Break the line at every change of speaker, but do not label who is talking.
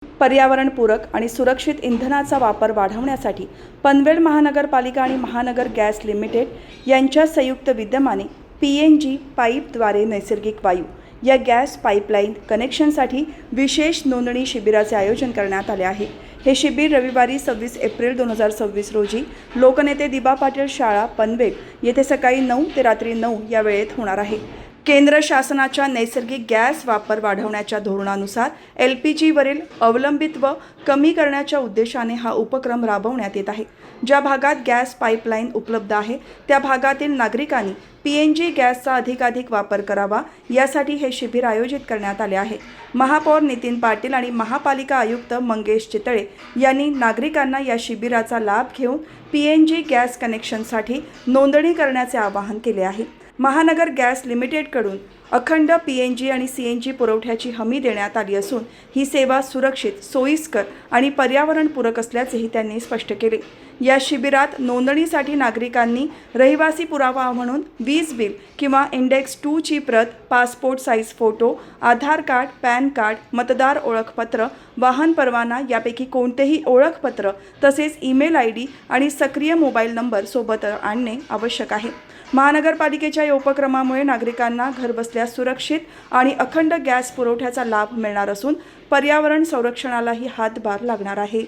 पर्यावरणपूरक आणि सुरक्षित इंधनाचा वापर वाढवण्यासाठी पनवेल महानगरपालिका आणि महानगर गॅस लिमिटेड यांच्या संयुक्त विद्यमाने PNG पाईपद्वारे नैसर्गिक वायू या गॅस पाईपलाईन कनेक्शनसाठी विशेष नोंदणी शिबिराचे आयोजन करण्यात आले आहे। हे शिबिर रविवारी 26 एप्रिल 2026 रोजी लोकनेते दिबा पाटील शाळा पनवेल येथे सकाळी 9 ते रात्री 9 या वेळेत होणार आहे। केंद्र शासनाच्या नैसर्गिक गॅस वापर वाढवण्याच्या धोरणानुसार LPGवरील अवलंबित्व कमी करण्याच्या उद्देशाने हा उपक्रम राबवण्यात येत आहे। ज्या भागात गॅस पाईपलाईन उपलब्ध आहे त्या भागातील नागरिकांनी PNG गॅसचा अधिकाधिक वापर करावा यासाठी हे शिबिर आयोजित करण्यात आले आहे। महापौर नितीन पाटील आणि महापालिका आयुक्त मंगेश चितळे यांनी नागरिकांना या शिबिराचा लाभ घेऊन PNG गॅस कनेक्शनसाठी नोंदणी करण्याचे आवाहन केले आहे। महानगर गॅस लिमिटेडकडून अखंड PNG आणि CNG पुरवठ्याची हमी देण्यात आली असून ही सेवा सुरक्षित, सोयीस्कर आणि पर्यावरणपूरक असल्याचेही त्यांनी स्पष्ट केले। या शिबिरात नोंदणीसाठी नागरिकांनी रहिवासी पुरावा म्हणून वीज बिल किंवा इंडेक्स 2 ची प्रत, पासपोर्ट साईज फोटो, आधार कार्ड, पॅन कार्ड, मतदार ओळखपत्र, वाहन परवाना यापैकी कोणतेही ओळखपत्र तसेच ईमेल ID आणि सक्रिय मोबाईल नंबर सोबत आणणे आवश्यक आहे। महानगरपालिकेच्या या उपक्रमामुळे नागरिकांना घरबसल्या सुरक्षित आणि अखंड गॅस पुरवठ्याचा लाभ मिळणार असून पर्यावरण संरक्षणालाही हातभार लागणार आहे।